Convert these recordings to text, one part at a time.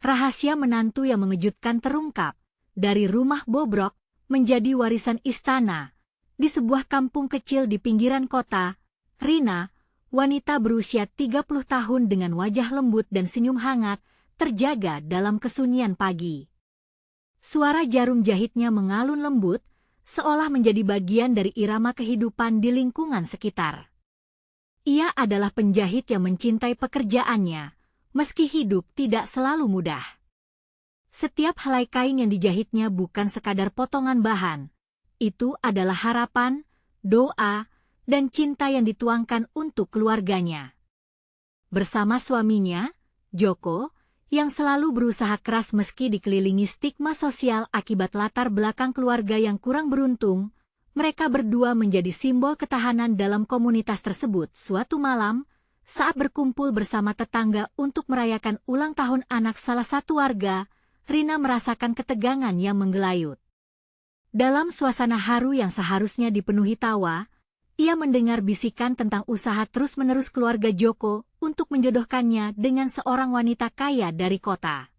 Rahasia menantu yang mengejutkan terungkap. Dari rumah bobrok menjadi warisan istana. Di sebuah kampung kecil di pinggiran kota, Rina, wanita berusia 30 tahun dengan wajah lembut dan senyum hangat, terjaga dalam kesunyian pagi. Suara jarum jahitnya mengalun lembut, seolah menjadi bagian dari irama kehidupan di lingkungan sekitar. Ia adalah penjahit yang mencintai pekerjaannya, meski hidup tidak selalu mudah. Setiap helai kain yang dijahitnya bukan sekadar potongan bahan. Itu adalah harapan, doa, dan cinta yang dituangkan untuk keluarganya. Bersama suaminya, Joko, yang selalu berusaha keras meski dikelilingi stigma sosial akibat latar belakang keluarga yang kurang beruntung, mereka berdua menjadi simbol ketahanan dalam komunitas tersebut. Suatu malam, saat berkumpul bersama tetangga untuk merayakan ulang tahun anak salah satu warga, Rina merasakan ketegangan yang menggelayut. Dalam suasana haru yang seharusnya dipenuhi tawa, ia mendengar bisikan tentang usaha terus-menerus keluarga Joko untuk menjodohkannya dengan seorang wanita kaya dari kota.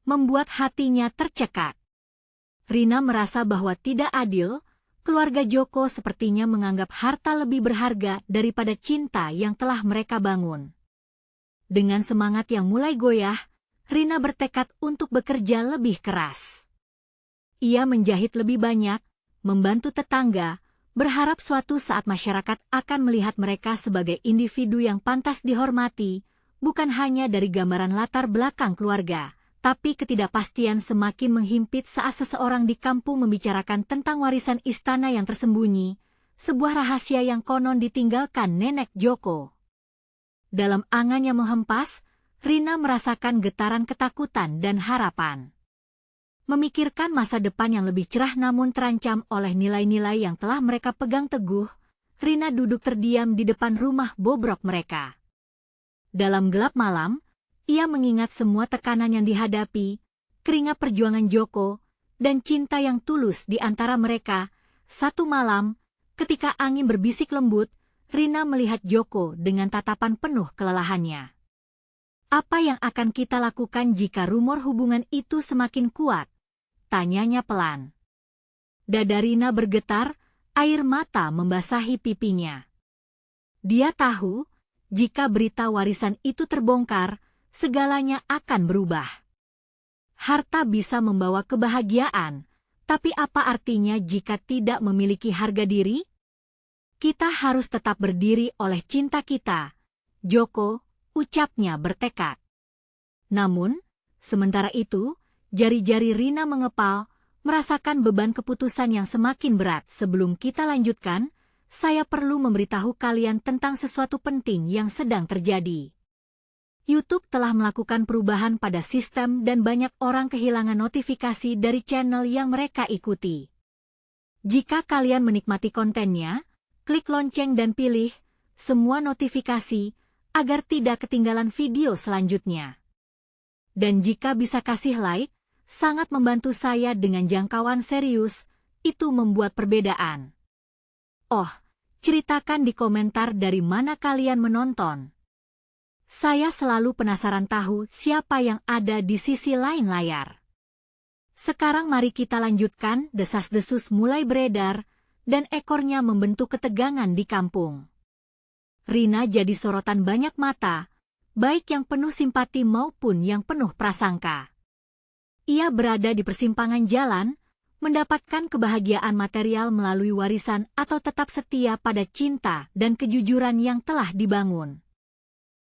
Membuat hatinya tercekat. Rina merasa bahwa tidak adil. Keluarga Joko sepertinya menganggap harta lebih berharga daripada cinta yang telah mereka bangun. Dengan semangat yang mulai goyah, Rina bertekad untuk bekerja lebih keras. Ia menjahit lebih banyak, membantu tetangga, berharap suatu saat masyarakat akan melihat mereka sebagai individu yang pantas dihormati, bukan hanya dari gambaran latar belakang keluarga. Tapi ketidakpastian semakin menghimpit saat seseorang di kampung membicarakan tentang warisan istana yang tersembunyi, sebuah rahasia yang konon ditinggalkan nenek Joko. Dalam angan yang menghempas, Rina merasakan getaran ketakutan dan harapan. Memikirkan masa depan yang lebih cerah namun terancam oleh nilai-nilai yang telah mereka pegang teguh, Rina duduk terdiam di depan rumah bobrok mereka. Dalam gelap malam, ia mengingat semua tekanan yang dihadapi, keringat perjuangan Joko, dan cinta yang tulus di antara mereka. Satu malam, ketika angin berbisik lembut, Rina melihat Joko dengan tatapan penuh kelelahannya. Apa yang akan kita lakukan jika rumor hubungan itu semakin kuat? Tanyanya pelan. Dada Rina bergetar, air mata membasahi pipinya. Dia tahu, jika berita warisan itu terbongkar, segalanya akan berubah. Harta bisa membawa kebahagiaan, tapi apa artinya jika tidak memiliki harga diri? Kita harus tetap berdiri oleh cinta kita, Joko, ucapnya bertekad. Namun, sementara itu, jari-jari Rina mengepal, merasakan beban keputusan yang semakin berat. Sebelum kita lanjutkan, saya perlu memberitahu kalian tentang sesuatu penting yang sedang terjadi. YouTube telah melakukan perubahan pada sistem dan banyak orang kehilangan notifikasi dari channel yang mereka ikuti. Jika kalian menikmati kontennya, klik lonceng dan pilih semua notifikasi agar tidak ketinggalan video selanjutnya. Dan jika bisa kasih like, sangat membantu saya dengan jangkauan serius, itu membuat perbedaan. Oh, ceritakan di komentar dari mana kalian menonton. Saya selalu penasaran tahu siapa yang ada di sisi lain layar. Sekarang mari kita lanjutkan. Desas-desus mulai beredar, dan ekornya membentuk ketegangan di kampung. Rina jadi sorotan banyak mata, baik yang penuh simpati maupun yang penuh prasangka. Ia berada di persimpangan jalan, mendapatkan kebahagiaan material melalui warisan atau tetap setia pada cinta dan kejujuran yang telah dibangun.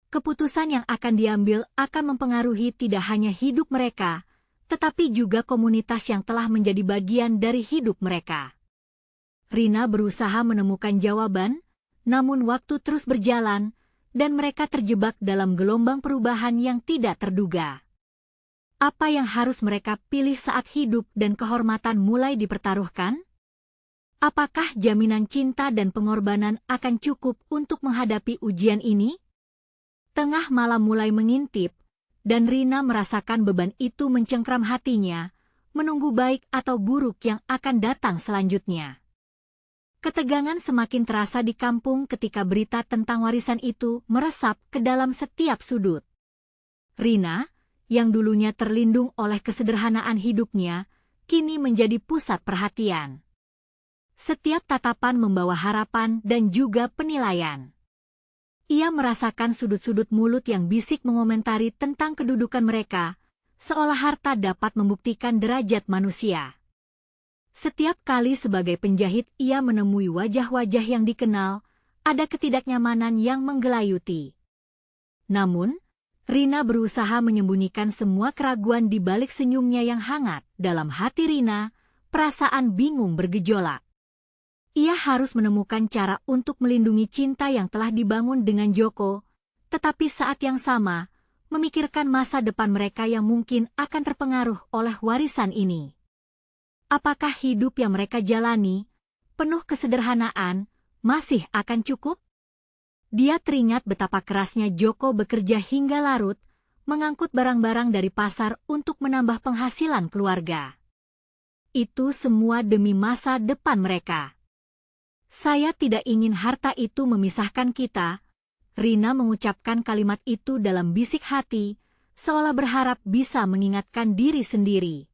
Keputusan yang akan diambil akan mempengaruhi tidak hanya hidup mereka, tetapi juga komunitas yang telah menjadi bagian dari hidup mereka. Rina berusaha menemukan jawaban, namun waktu terus berjalan, dan mereka terjebak dalam gelombang perubahan yang tidak terduga. Apa yang harus mereka pilih saat hidup dan kehormatan mulai dipertaruhkan? Apakah jaminan cinta dan pengorbanan akan cukup untuk menghadapi ujian ini? Tengah malam mulai mengintip, dan Rina merasakan beban itu mencengkram hatinya, menunggu baik atau buruk yang akan datang selanjutnya. Ketegangan semakin terasa di kampung ketika berita tentang warisan itu meresap ke dalam setiap sudut. Rina, yang dulunya terlindung oleh kesederhanaan hidupnya, kini menjadi pusat perhatian. Setiap tatapan membawa harapan dan juga penilaian. Ia merasakan sudut-sudut mulut yang bisik mengomentari tentang kedudukan mereka, seolah harta dapat membuktikan derajat manusia. Setiap kali sebagai penjahit ia menemui wajah-wajah yang dikenal, ada ketidaknyamanan yang menggelayuti. Namun, Rina berusaha menyembunyikan semua keraguan di balik senyumnya yang hangat. Dalam hati Rina, perasaan bingung bergejolak. Ia harus menemukan cara untuk melindungi cinta yang telah dibangun dengan Joko, tetapi saat yang sama, memikirkan masa depan mereka yang mungkin akan terpengaruh oleh warisan ini. Apakah hidup yang mereka jalani, penuh kesederhanaan, masih akan cukup? Dia teringat betapa kerasnya Joko bekerja hingga larut, mengangkut barang-barang dari pasar untuk menambah penghasilan keluarga. Itu semua demi masa depan mereka. Saya tidak ingin harta itu memisahkan kita. Rina mengucapkan kalimat itu dalam bisik hati, seolah berharap bisa mengingatkan diri sendiri.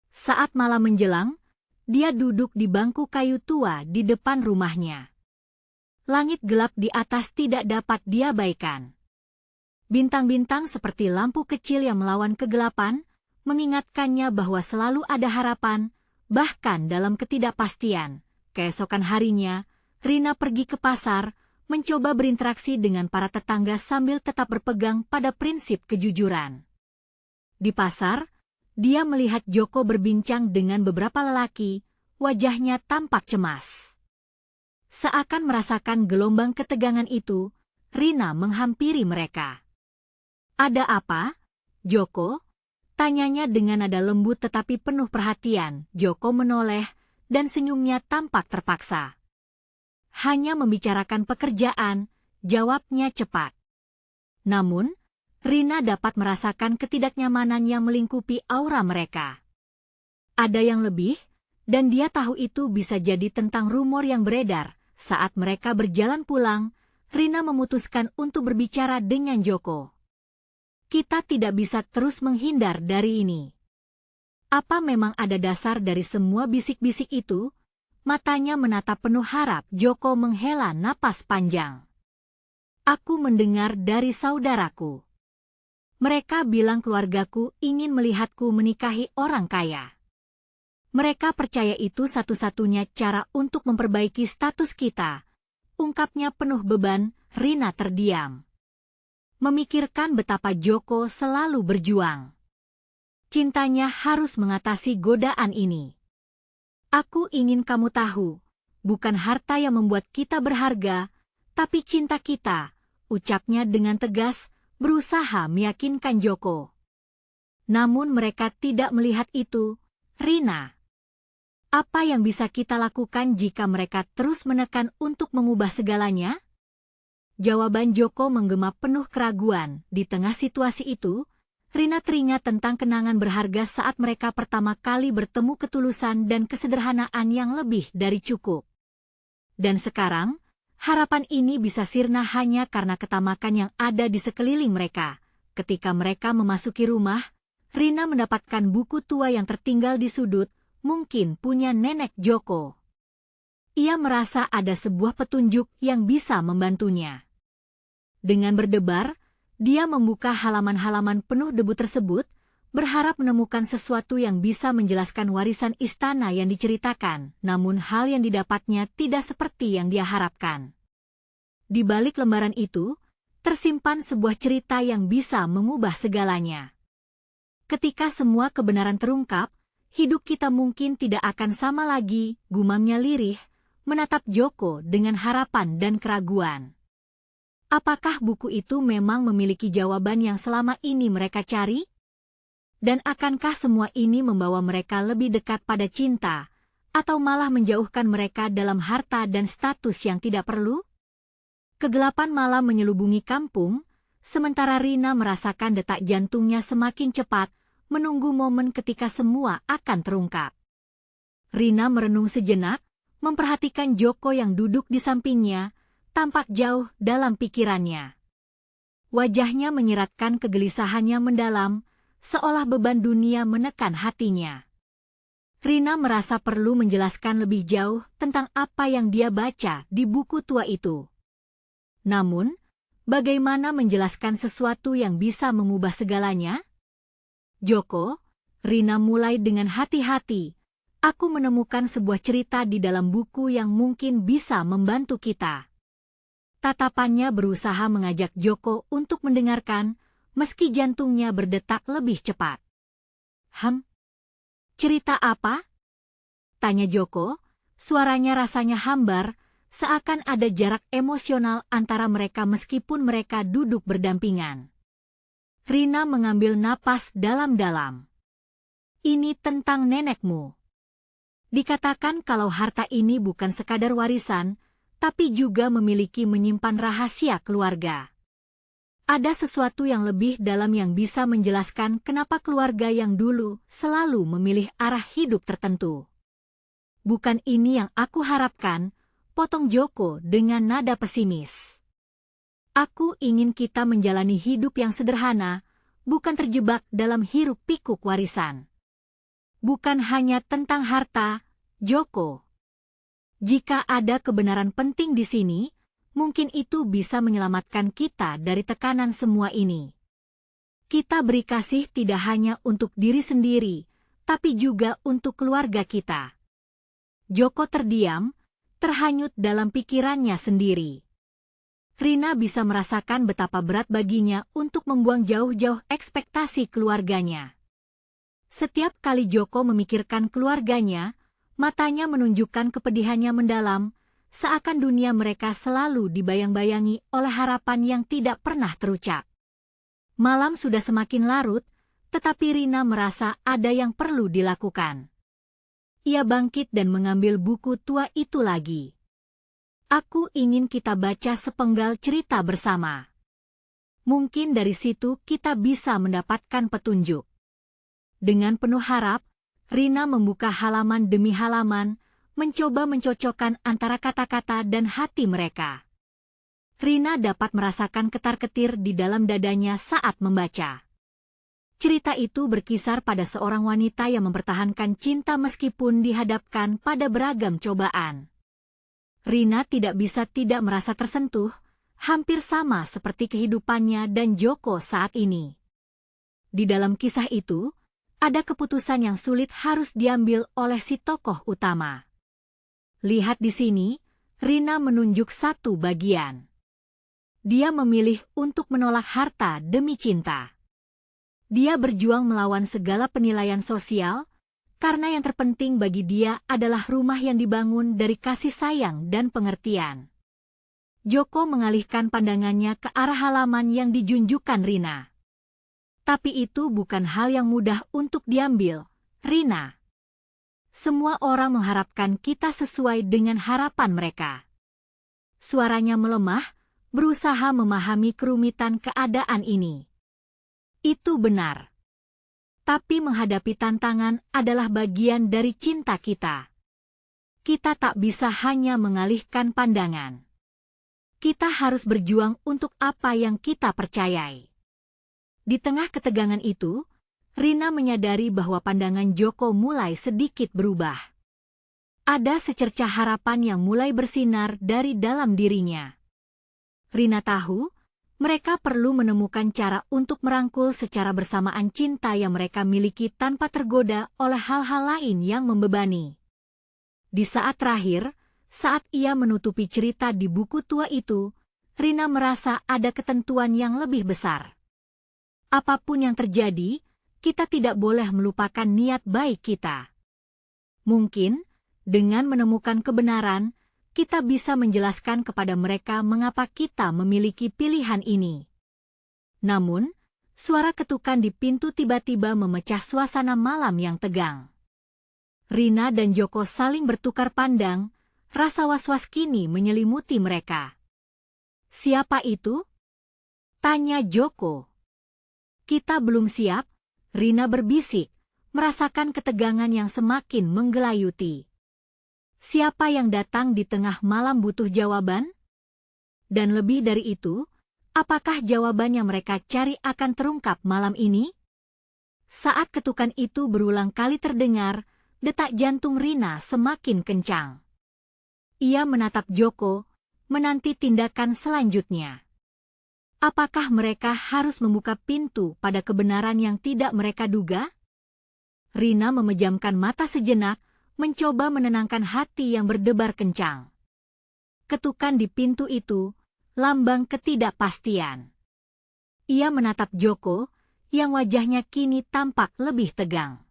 Saat malam menjelang, dia duduk di bangku kayu tua di depan rumahnya. Langit gelap di atas tidak dapat diabaikan. Bintang-bintang seperti lampu kecil yang melawan kegelapan, mengingatkannya bahwa selalu ada harapan, bahkan dalam ketidakpastian. Keesokan harinya, Rina pergi ke pasar, mencoba berinteraksi dengan para tetangga sambil tetap berpegang pada prinsip kejujuran. Di pasar, dia melihat Joko berbincang dengan beberapa lelaki, wajahnya tampak cemas. Seakan merasakan gelombang ketegangan itu, Rina menghampiri mereka. "Ada apa, Joko?" tanyanya dengan nada lembut tetapi penuh perhatian. Joko menoleh, dan senyumnya tampak terpaksa. "Hanya membicarakan pekerjaan," jawabnya cepat. Namun, Rina dapat merasakan ketidaknyamanan yang melingkupi aura mereka. Ada yang lebih, dan dia tahu itu bisa jadi tentang rumor yang beredar. Saat mereka berjalan pulang, Rina memutuskan untuk berbicara dengan Joko. "Kita tidak bisa terus menghindar dari ini. Apa memang ada dasar dari semua bisik-bisik itu?" Matanya menatap penuh harap. Joko menghela napas panjang. "Aku mendengar dari saudaraku. Mereka bilang keluargaku ingin melihatku menikahi orang kaya. Mereka percaya itu satu-satunya cara untuk memperbaiki status kita," ungkapnya penuh beban. Rina terdiam, memikirkan betapa Joko selalu berjuang. Cintanya harus mengatasi godaan ini. "Aku ingin kamu tahu, bukan harta yang membuat kita berharga, tapi cinta kita," ucapnya dengan tegas, berusaha meyakinkan Joko. Namun mereka tidak melihat itu. "Rina, apa yang bisa kita lakukan jika mereka terus menekan untuk mengubah segalanya?" Jawaban Joko menggema penuh keraguan. Di tengah situasi itu, Rina teringat tentang kenangan berharga saat mereka pertama kali bertemu, ketulusan dan kesederhanaan yang lebih dari cukup. Dan sekarang, harapan ini bisa sirna hanya karena ketamakan yang ada di sekeliling mereka. Ketika mereka memasuki rumah, Rina mendapatkan buku tua yang tertinggal di sudut, mungkin punya nenek Joko. Ia merasa ada sebuah petunjuk yang bisa membantunya. Dengan berdebar, dia membuka halaman-halaman penuh debu tersebut, berharap menemukan sesuatu yang bisa menjelaskan warisan istana yang diceritakan, namun hal yang didapatnya tidak seperti yang dia harapkan. Di balik lembaran itu, tersimpan sebuah cerita yang bisa mengubah segalanya. "Ketika semua kebenaran terungkap, hidup kita mungkin tidak akan sama lagi," gumamnya lirih, menatap Joko dengan harapan dan keraguan. Apakah buku itu memang memiliki jawaban yang selama ini mereka cari? Dan akankah semua ini membawa mereka lebih dekat pada cinta, atau malah menjauhkan mereka dalam harta dan status yang tidak perlu? Kegelapan malam menyelubungi kampung, sementara Rina merasakan detak jantungnya semakin cepat, menunggu momen ketika semua akan terungkap. Rina merenung sejenak, memperhatikan Joko yang duduk di sampingnya, tampak jauh dalam pikirannya. Wajahnya menyiratkan kegelisahannya mendalam, seolah beban dunia menekan hatinya. Rina merasa perlu menjelaskan lebih jauh tentang apa yang dia baca di buku tua itu. Namun, bagaimana menjelaskan sesuatu yang bisa mengubah segalanya? Joko, Rina mulai dengan hati-hati. Aku menemukan sebuah cerita di dalam buku yang mungkin bisa membantu kita. Tatapannya berusaha mengajak Joko untuk mendengarkan, meski jantungnya berdetak lebih cepat. Cerita apa? Tanya Joko, suaranya rasanya hambar, seakan ada jarak emosional antara mereka meskipun mereka duduk berdampingan. Rina mengambil napas dalam-dalam. Ini tentang nenekmu. Dikatakan kalau harta ini bukan sekadar warisan, tapi juga menyimpan rahasia keluarga. Ada sesuatu yang lebih dalam yang bisa menjelaskan kenapa keluarga yang dulu selalu memilih arah hidup tertentu. Bukan ini yang aku harapkan, potong Joko dengan nada pesimis. Aku ingin kita menjalani hidup yang sederhana, bukan terjebak dalam hiruk-pikuk warisan. Bukan hanya tentang harta, Joko. Jika ada kebenaran penting di sini, mungkin itu bisa menyelamatkan kita dari tekanan semua ini. Kita beri kasih tidak hanya untuk diri sendiri, tapi juga untuk keluarga kita. Joko terdiam, terhanyut dalam pikirannya sendiri. Rina bisa merasakan betapa berat baginya untuk membuang jauh-jauh ekspektasi keluarganya. Setiap kali Joko memikirkan keluarganya, matanya menunjukkan kepedihannya mendalam, seakan dunia mereka selalu dibayang-bayangi oleh harapan yang tidak pernah terucap. Malam sudah semakin larut, tetapi Rina merasa ada yang perlu dilakukan. Ia bangkit dan mengambil buku tua itu lagi. Aku ingin kita baca sepenggal cerita bersama. Mungkin dari situ kita bisa mendapatkan petunjuk. Dengan penuh harap, Rina membuka halaman demi halaman, mencoba mencocokkan antara kata-kata dan hati mereka. Rina dapat merasakan ketar-ketir di dalam dadanya saat membaca. Cerita itu berkisar pada seorang wanita yang mempertahankan cinta meskipun dihadapkan pada beragam cobaan. Rina tidak bisa tidak merasa tersentuh, hampir sama seperti kehidupannya dan Joko saat ini. Di dalam kisah itu, ada keputusan yang sulit harus diambil oleh si tokoh utama. Lihat di sini, Rina menunjuk satu bagian. Dia memilih untuk menolak harta demi cinta. Dia berjuang melawan segala penilaian sosial, karena yang terpenting bagi dia adalah rumah yang dibangun dari kasih sayang dan pengertian. Joko mengalihkan pandangannya ke arah halaman yang dijunjukkan Rina. Tapi itu bukan hal yang mudah untuk diambil, Rina. Semua orang mengharapkan kita sesuai dengan harapan mereka. Suaranya melemah, berusaha memahami kerumitan keadaan ini. Itu benar. Tapi menghadapi tantangan adalah bagian dari cinta kita. Kita tak bisa hanya mengalihkan pandangan. Kita harus berjuang untuk apa yang kita percayai. Di tengah ketegangan itu, Rina menyadari bahwa pandangan Joko mulai sedikit berubah. Ada secercah harapan yang mulai bersinar dari dalam dirinya. Rina tahu, mereka perlu menemukan cara untuk merangkul secara bersamaan cinta yang mereka miliki tanpa tergoda oleh hal-hal lain yang membebani. Di saat terakhir, saat ia menutupi cerita di buku tua itu, Rina merasa ada ketentuan yang lebih besar. Apapun yang terjadi, kita tidak boleh melupakan niat baik kita. Mungkin, dengan menemukan kebenaran, kita bisa menjelaskan kepada mereka mengapa kita memiliki pilihan ini. Namun, suara ketukan di pintu tiba-tiba memecah suasana malam yang tegang. Rina dan Joko saling bertukar pandang, rasa was-was kini menyelimuti mereka. Siapa itu? Tanya Joko. Kita belum siap, Rina berbisik, merasakan ketegangan yang semakin menggelayuti. Siapa yang datang di tengah malam butuh jawaban? Dan lebih dari itu, Apakah jawaban yang mereka cari akan terungkap malam ini? Saat ketukan itu berulang kali terdengar, detak jantung Rina semakin kencang. Ia menatap Joko, menanti tindakan selanjutnya. Apakah mereka harus membuka pintu pada kebenaran yang tidak mereka duga? Rina memejamkan mata sejenak, mencoba menenangkan hati yang berdebar kencang. Ketukan di pintu itu, lambang ketidakpastian. Ia menatap Joko, yang wajahnya kini tampak lebih tegang.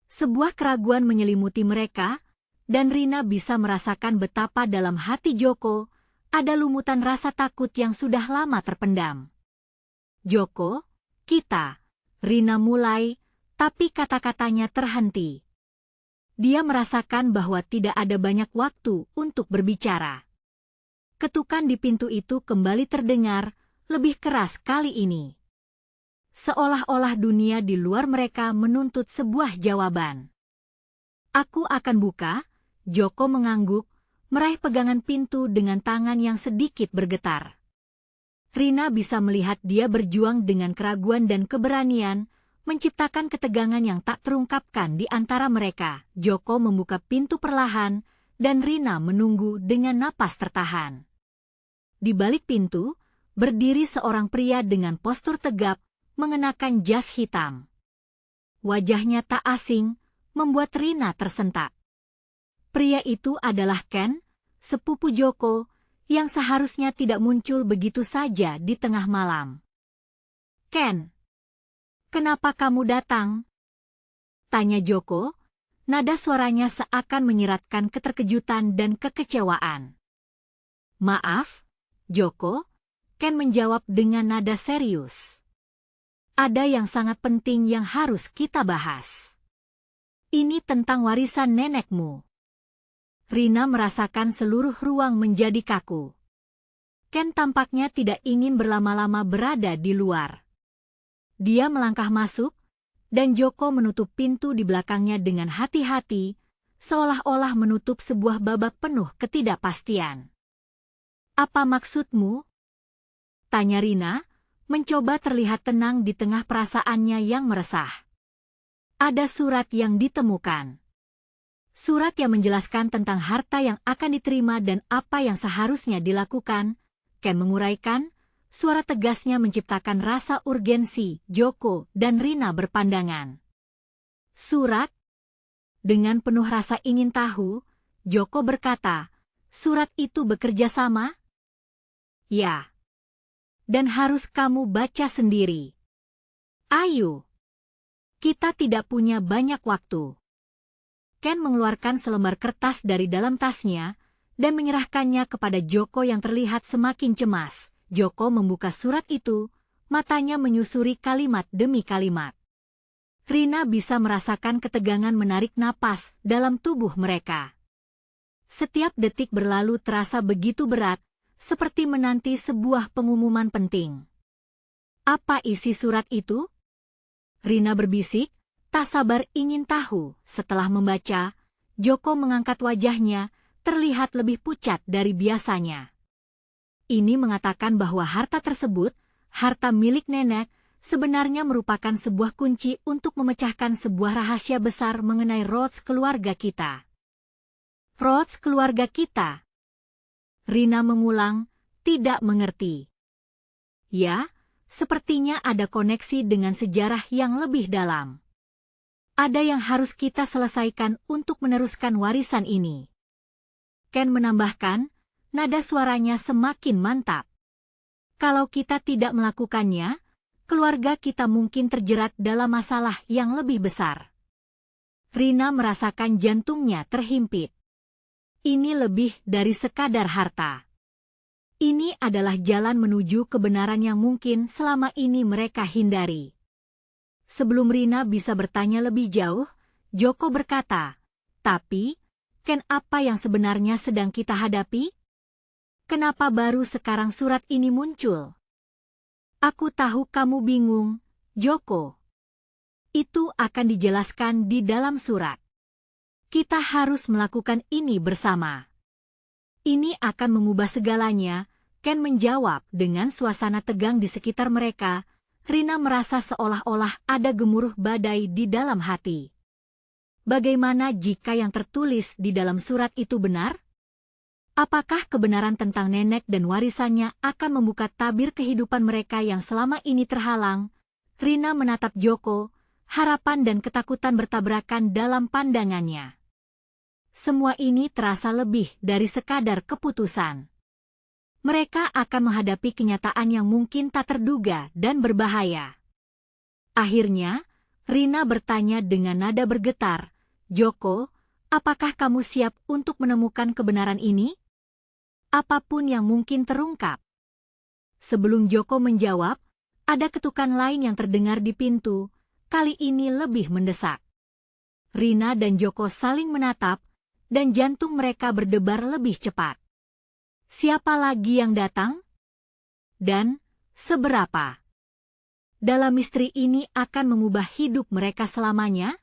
Sebuah keraguan menyelimuti mereka, dan Rina bisa merasakan betapa dalam hati Joko ada lumutan rasa takut yang sudah lama terpendam. Joko, kita, Rina mulai, tapi kata-katanya terhenti. Dia merasakan bahwa tidak ada banyak waktu untuk berbicara. Ketukan di pintu itu kembali terdengar, lebih keras kali ini. Seolah-olah dunia di luar mereka menuntut sebuah jawaban. Aku akan buka, Joko mengangguk, meraih pegangan pintu dengan tangan yang sedikit bergetar. Rina bisa melihat dia berjuang dengan keraguan dan keberanian, menciptakan ketegangan yang tak terungkapkan di antara mereka. Joko membuka pintu perlahan, dan Rina menunggu dengan napas tertahan. Di balik pintu, berdiri seorang pria dengan postur tegap, mengenakan jas hitam. Wajahnya tak asing, membuat Rina tersentak. Pria itu adalah Ken, sepupu Joko, yang seharusnya tidak muncul begitu saja di tengah malam. Ken, kenapa kamu datang? Tanya Joko, nada suaranya seakan menyiratkan keterkejutan dan kekecewaan. Maaf, Joko, Ken menjawab dengan nada serius. Ada yang sangat penting yang harus kita bahas. Ini tentang warisan nenekmu. Rina merasakan seluruh ruang menjadi kaku. Ken tampaknya tidak ingin berlama-lama berada di luar. Dia melangkah masuk, dan Joko menutup pintu di belakangnya dengan hati-hati, seolah-olah menutup sebuah babak penuh ketidakpastian. Apa maksudmu? Tanya Rina, mencoba terlihat tenang di tengah perasaannya yang meresah. Ada surat yang ditemukan. Surat yang menjelaskan tentang harta yang akan diterima dan apa yang seharusnya dilakukan. Ken menguraikan, suara tegasnya menciptakan rasa urgensi. Joko dan Rina berpandangan. Surat? Dengan penuh rasa ingin tahu, Joko berkata, surat itu bekerja sama? Ya. Dan harus kamu baca sendiri. Ayo. Kita tidak punya banyak waktu. Ken mengeluarkan selembar kertas dari dalam tasnya dan menyerahkannya kepada Joko yang terlihat semakin cemas. Joko membuka surat itu, matanya menyusuri kalimat demi kalimat. Rina bisa merasakan ketegangan menarik napas dalam tubuh mereka. Setiap detik berlalu terasa begitu berat, seperti menanti sebuah pengumuman penting. Apa isi surat itu? Rina berbisik, tak sabar ingin tahu. Setelah membaca, Joko mengangkat wajahnya, terlihat lebih pucat dari biasanya. Ini mengatakan bahwa harta tersebut, harta milik nenek, sebenarnya merupakan sebuah kunci untuk memecahkan sebuah rahasia besar mengenai Rhodes keluarga kita. Rhodes keluarga kita? Rina mengulang, tidak mengerti. Ya, sepertinya ada koneksi dengan sejarah yang lebih dalam. Ada yang harus kita selesaikan untuk meneruskan warisan ini. Ken menambahkan, nada suaranya semakin mantap. Kalau kita tidak melakukannya, keluarga kita mungkin terjerat dalam masalah yang lebih besar. Rina merasakan jantungnya terhimpit. Ini lebih dari sekadar harta. Ini adalah jalan menuju kebenaran yang mungkin selama ini mereka hindari. Sebelum Rina bisa bertanya lebih jauh, Joko berkata, tapi, Ken, apa yang sebenarnya sedang kita hadapi? Kenapa baru sekarang surat ini muncul? Aku tahu kamu bingung, Joko. Itu akan dijelaskan di dalam surat. Kita harus melakukan ini bersama. Ini akan mengubah segalanya, Ken menjawab dengan suasana tegang di sekitar mereka. Rina merasa seolah-olah ada gemuruh badai di dalam hati. Bagaimana jika yang tertulis di dalam surat itu benar? Apakah kebenaran tentang nenek dan warisannya akan membuka tabir kehidupan mereka yang selama ini terhalang? Rina menatap Joko, harapan dan ketakutan bertabrakan dalam pandangannya. Semua ini terasa lebih dari sekadar keputusan. Mereka akan menghadapi kenyataan yang mungkin tak terduga dan berbahaya. Akhirnya, Rina bertanya dengan nada bergetar, "Joko, apakah kamu siap untuk menemukan kebenaran ini? Apapun yang mungkin terungkap." Sebelum Joko menjawab, ada ketukan lain yang terdengar di pintu, kali ini lebih mendesak. Rina dan Joko saling menatap, dan jantung mereka berdebar lebih cepat. Siapa lagi yang datang? Dan seberapa? Dalam misteri ini akan mengubah hidup mereka selamanya?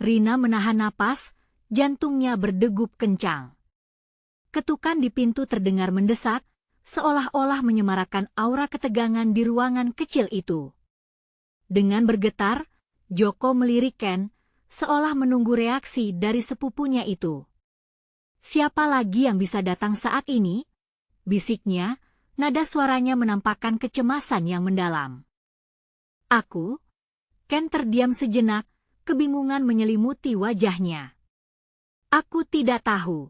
Rina menahan napas, jantungnya berdegup kencang. Ketukan di pintu terdengar mendesak, seolah-olah menyemarakkan aura ketegangan di ruangan kecil itu. Dengan bergetar, Joko melirik Ken, seolah menunggu reaksi dari sepupunya itu. "Siapa lagi yang bisa datang saat ini?" bisiknya, nada suaranya menampakkan kecemasan yang mendalam. "Aku?" Ken terdiam sejenak, kebingungan menyelimuti wajahnya. "Aku tidak tahu.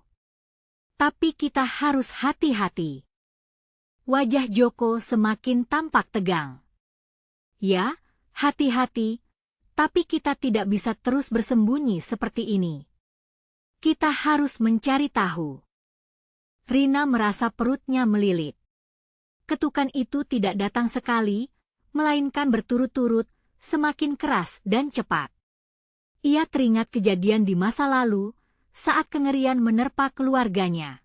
Tapi kita harus hati-hati." Wajah Joko semakin tampak tegang. "Ya, hati-hati, tapi kita tidak bisa terus bersembunyi seperti ini. Kita harus mencari tahu." Rina merasa perutnya melilit. Ketukan itu tidak datang sekali, melainkan berturut-turut, semakin keras dan cepat. Ia teringat kejadian di masa lalu, saat kengerian menerpa keluarganya.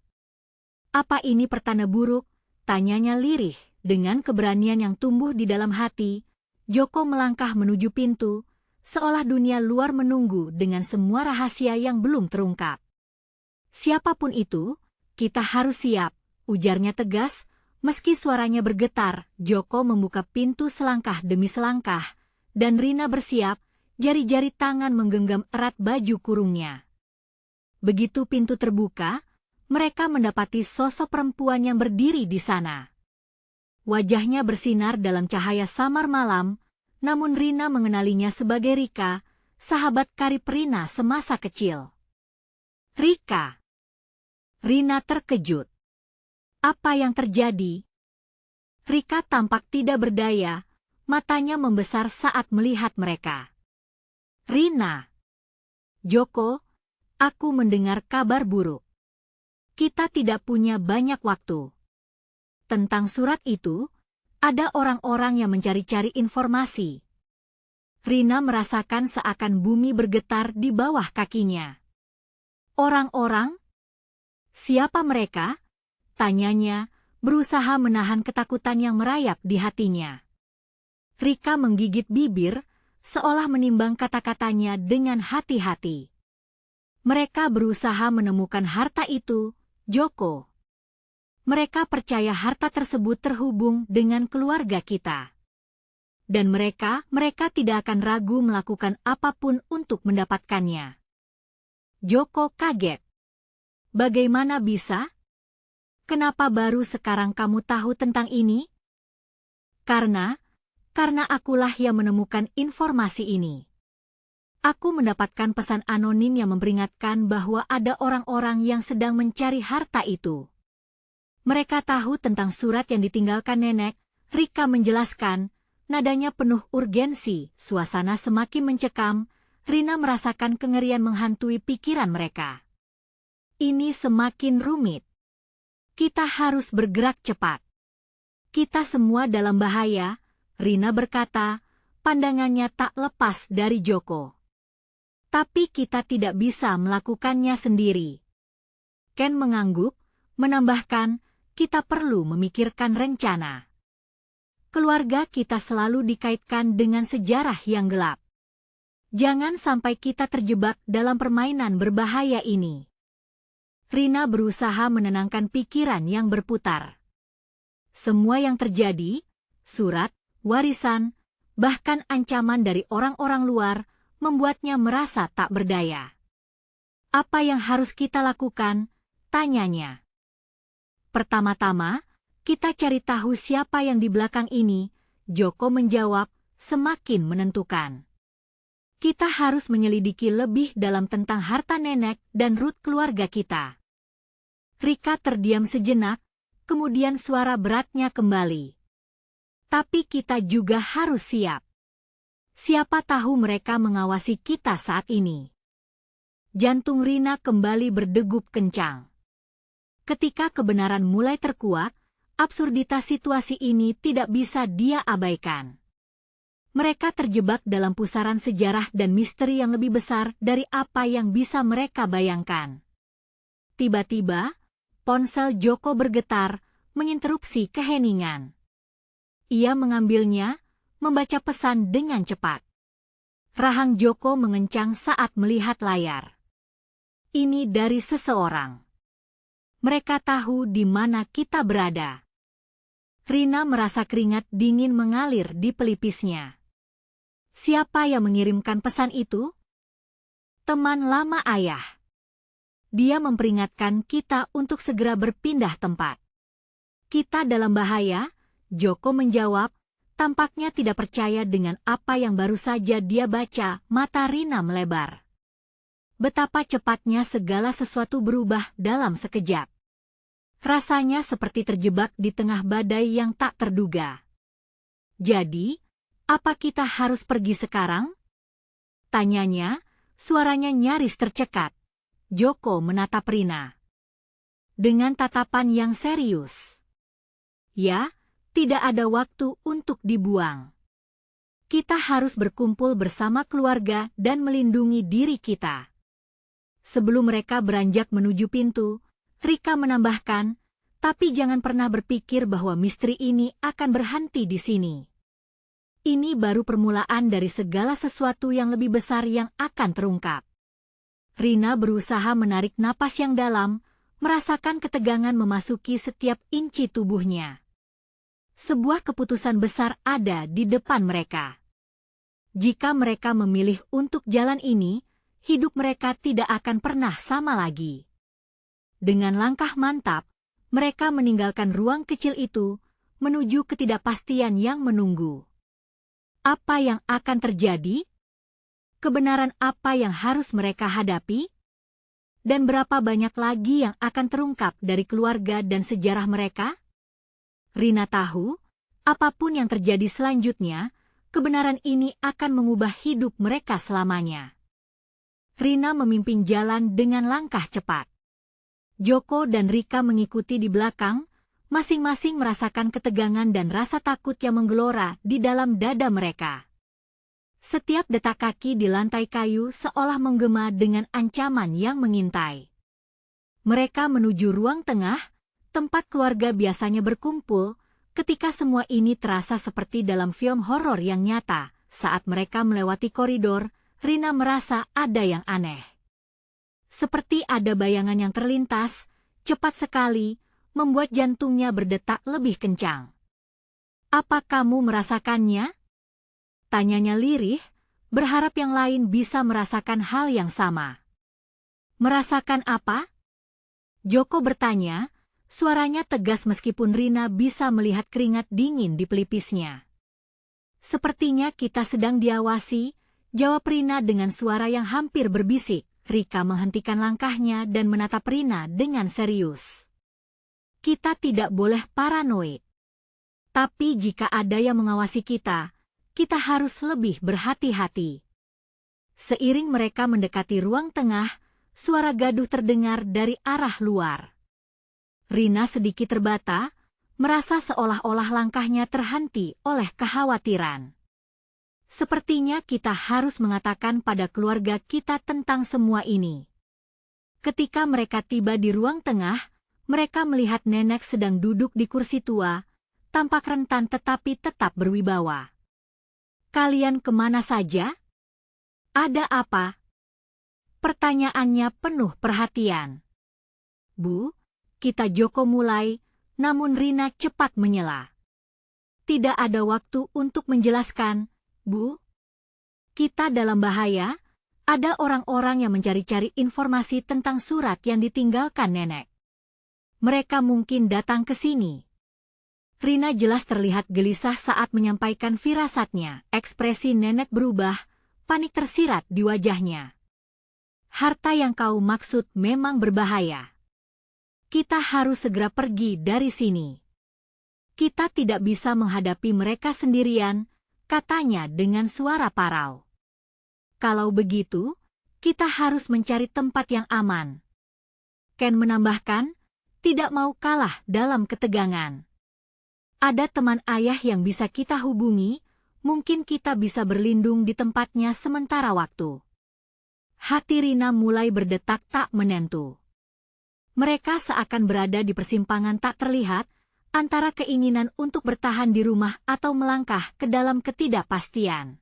"Apa ini pertanda buruk?" tanyanya lirih, dengan keberanian yang tumbuh di dalam hati. Joko melangkah menuju pintu, seolah dunia luar menunggu dengan semua rahasia yang belum terungkap. "Siapapun itu, kita harus siap," ujarnya tegas, meski suaranya bergetar. Joko membuka pintu selangkah demi selangkah, dan Rina bersiap, jari-jari tangan menggenggam erat baju kurungnya. Begitu pintu terbuka, mereka mendapati sosok perempuan yang berdiri di sana. Wajahnya bersinar dalam cahaya samar malam, namun Rina mengenalinya sebagai Rika, sahabat karib Rina semasa kecil. "Rika!" Rina terkejut. "Apa yang terjadi?" Rika tampak tidak berdaya, matanya membesar saat melihat mereka. "Rina." "Joko, aku mendengar kabar buruk. Kita tidak punya banyak waktu. Tentang surat itu, ada orang-orang yang mencari-cari informasi." Rina merasakan seakan bumi bergetar di bawah kakinya. "Orang-orang? Siapa mereka?" tanyanya, berusaha menahan ketakutan yang merayap di hatinya. Rika menggigit bibir, seolah menimbang kata-katanya dengan hati-hati. "Mereka berusaha menemukan harta itu, Joko. Mereka percaya harta tersebut terhubung dengan keluarga kita. Dan mereka tidak akan ragu melakukan apapun untuk mendapatkannya." Joko kaget. "Bagaimana bisa? Kenapa baru sekarang kamu tahu tentang ini?" Karena akulah yang menemukan informasi ini. Aku mendapatkan pesan anonim yang memperingatkan bahwa ada orang-orang yang sedang mencari harta itu. Mereka tahu tentang surat yang ditinggalkan nenek." Rika menjelaskan, nadanya penuh urgensi. Suasana semakin mencekam. Rina merasakan kengerian menghantui pikiran mereka. "Ini semakin rumit. Kita harus bergerak cepat. Kita semua dalam bahaya," Rina berkata, pandangannya tak lepas dari Joko. "Tapi kita tidak bisa melakukannya sendiri." Ken mengangguk, menambahkan, "Kita perlu memikirkan rencana. Keluarga kita selalu dikaitkan dengan sejarah yang gelap. Jangan sampai kita terjebak dalam permainan berbahaya ini." Rina berusaha menenangkan pikiran yang berputar. Semua yang terjadi, surat, warisan, bahkan ancaman dari orang-orang luar, membuatnya merasa tak berdaya. Apa yang harus kita lakukan? Tanyanya. Pertama-tama, kita cari tahu siapa yang di belakang ini, Joko menjawab, semakin menentukan. Kita harus menyelidiki lebih dalam tentang harta nenek dan root keluarga kita. Rika terdiam sejenak, kemudian suara beratnya kembali. Tapi kita juga harus siap. Siapa tahu mereka mengawasi kita saat ini. Jantung Rina kembali berdegup kencang. Ketika kebenaran mulai terkuak, absurditas situasi ini tidak bisa dia abaikan. Mereka terjebak dalam pusaran sejarah dan misteri yang lebih besar dari apa yang bisa mereka bayangkan. Tiba-tiba, ponsel Joko bergetar, menginterupsi keheningan. Ia mengambilnya, membaca pesan dengan cepat. Rahang Joko mengencang saat melihat layar. Ini dari seseorang. Mereka tahu di mana kita berada. Rina merasa keringat dingin mengalir di pelipisnya. Siapa yang mengirimkan pesan itu? Teman lama ayah. Dia memperingatkan kita untuk segera berpindah tempat. Kita dalam bahaya, Joko menjawab, tampaknya tidak percaya dengan apa yang baru saja dia baca. Mata Rina melebar. Betapa cepatnya segala sesuatu berubah dalam sekejap. Rasanya seperti terjebak di tengah badai yang tak terduga. Jadi, apa kita harus pergi sekarang? Tanyanya, suaranya nyaris tercekat. Joko menatap Rina dengan tatapan yang serius. Ya, tidak ada waktu untuk dibuang. Kita harus berkumpul bersama keluarga dan melindungi diri kita. Sebelum mereka beranjak menuju pintu, Rika menambahkan, tapi jangan pernah berpikir bahwa misteri ini akan berhenti di sini. Ini baru permulaan dari segala sesuatu yang lebih besar yang akan terungkap. Rina berusaha menarik napas yang dalam, merasakan ketegangan memasuki setiap inci tubuhnya. Sebuah keputusan besar ada di depan mereka. Jika mereka memilih untuk jalan ini, hidup mereka tidak akan pernah sama lagi. Dengan langkah mantap, mereka meninggalkan ruang kecil itu, menuju ketidakpastian yang menunggu. Apa yang akan terjadi? Kebenaran apa yang harus mereka hadapi? Dan berapa banyak lagi yang akan terungkap dari keluarga dan sejarah mereka? Rina tahu, apapun yang terjadi selanjutnya, kebenaran ini akan mengubah hidup mereka selamanya. Rina memimpin jalan dengan langkah cepat. Joko dan Rika mengikuti di belakang, masing-masing merasakan ketegangan dan rasa takut yang menggelora di dalam dada mereka. Setiap detak kaki di lantai kayu seolah menggema dengan ancaman yang mengintai. Mereka menuju ruang tengah, tempat keluarga biasanya berkumpul, ketika semua ini terasa seperti dalam film horor yang nyata. Saat mereka melewati koridor, Rina merasa ada yang aneh. Seperti ada bayangan yang terlintas, cepat sekali, membuat jantungnya berdetak lebih kencang. Apa kamu merasakannya? Tanyanya lirih, berharap yang lain bisa merasakan hal yang sama. Merasakan apa? Joko bertanya, suaranya tegas meskipun Rina bisa melihat keringat dingin di pelipisnya. Sepertinya kita sedang diawasi, jawab Rina dengan suara yang hampir berbisik. Rika menghentikan langkahnya dan menatap Rina dengan serius. Kita tidak boleh paranoid. Tapi jika ada yang mengawasi kita, kita harus lebih berhati-hati. Seiring mereka mendekati ruang tengah, suara gaduh terdengar dari arah luar. Rina sedikit terbata, merasa seolah-olah langkahnya terhenti oleh kekhawatiran. Sepertinya kita harus mengatakan pada keluarga kita tentang semua ini. Ketika mereka tiba di ruang tengah, mereka melihat nenek sedang duduk di kursi tua, tampak rentan tetapi tetap berwibawa. Kalian kemana saja? Ada apa? Pertanyaannya penuh perhatian. Bu, kita Joko mulai, namun Rina cepat menyela. Tidak ada waktu untuk menjelaskan, Bu. Kita dalam bahaya, ada orang-orang yang mencari-cari informasi tentang surat yang ditinggalkan nenek. Mereka mungkin datang ke sini. Rina jelas terlihat gelisah saat menyampaikan firasatnya. Ekspresi nenek berubah, panik tersirat di wajahnya. Harta yang kau maksud memang berbahaya. Kita harus segera pergi dari sini. Kita tidak bisa menghadapi mereka sendirian, katanya dengan suara parau. Kalau begitu, kita harus mencari tempat yang aman. Ken menambahkan, tidak mau kalah dalam ketegangan. Ada teman ayah yang bisa kita hubungi, mungkin kita bisa berlindung di tempatnya sementara waktu. Hati Rina mulai berdetak tak menentu. Mereka seakan berada di persimpangan tak terlihat, antara keinginan untuk bertahan di rumah atau melangkah ke dalam ketidakpastian.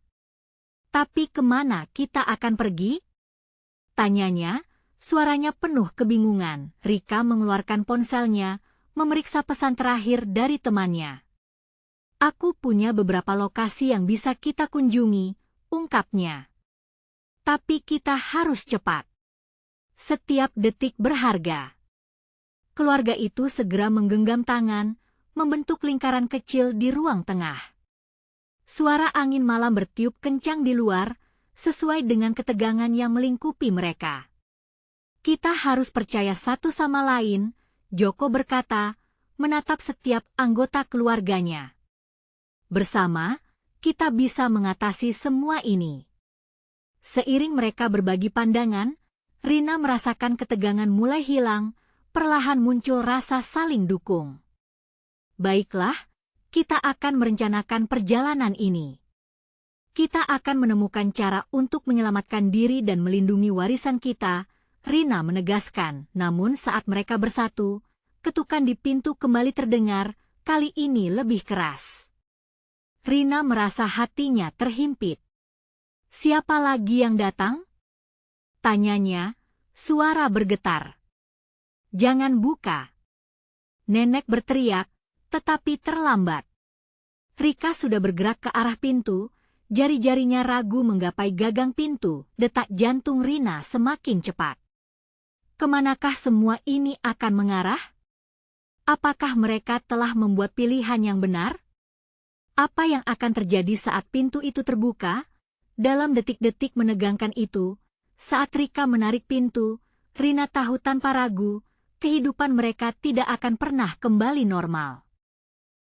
Tapi kemana kita akan pergi? Tanyanya, suaranya penuh kebingungan. Rika mengeluarkan ponselnya, memeriksa pesan terakhir dari temannya. Aku punya beberapa lokasi yang bisa kita kunjungi, ungkapnya. Tapi kita harus cepat. Setiap detik berharga. Keluarga itu segera menggenggam tangan, membentuk lingkaran kecil di ruang tengah. Suara angin malam bertiup kencang di luar, sesuai dengan ketegangan yang melingkupi mereka. Kita harus percaya satu sama lain, Joko berkata, menatap setiap anggota keluarganya. Bersama, kita bisa mengatasi semua ini. Seiring mereka berbagi pandangan, Rina merasakan ketegangan mulai hilang, perlahan muncul rasa saling dukung. Baiklah, kita akan merencanakan perjalanan ini. Kita akan menemukan cara untuk menyelamatkan diri dan melindungi warisan kita, Rina menegaskan. Namun saat mereka bersatu, ketukan di pintu kembali terdengar, kali ini lebih keras. Rina merasa hatinya terhimpit. Siapa lagi yang datang? Tanyanya, suara bergetar. Jangan buka. Nenek berteriak, tetapi terlambat. Rika sudah bergerak ke arah pintu, jari-jarinya ragu menggapai gagang pintu, detak jantung Rina semakin cepat. Kemanakah semua ini akan mengarah? Apakah mereka telah membuat pilihan yang benar? Apa yang akan terjadi saat pintu itu terbuka? Dalam detik-detik menegangkan itu, saat Rika menarik pintu, Rina tahu tanpa ragu, kehidupan mereka tidak akan pernah kembali normal.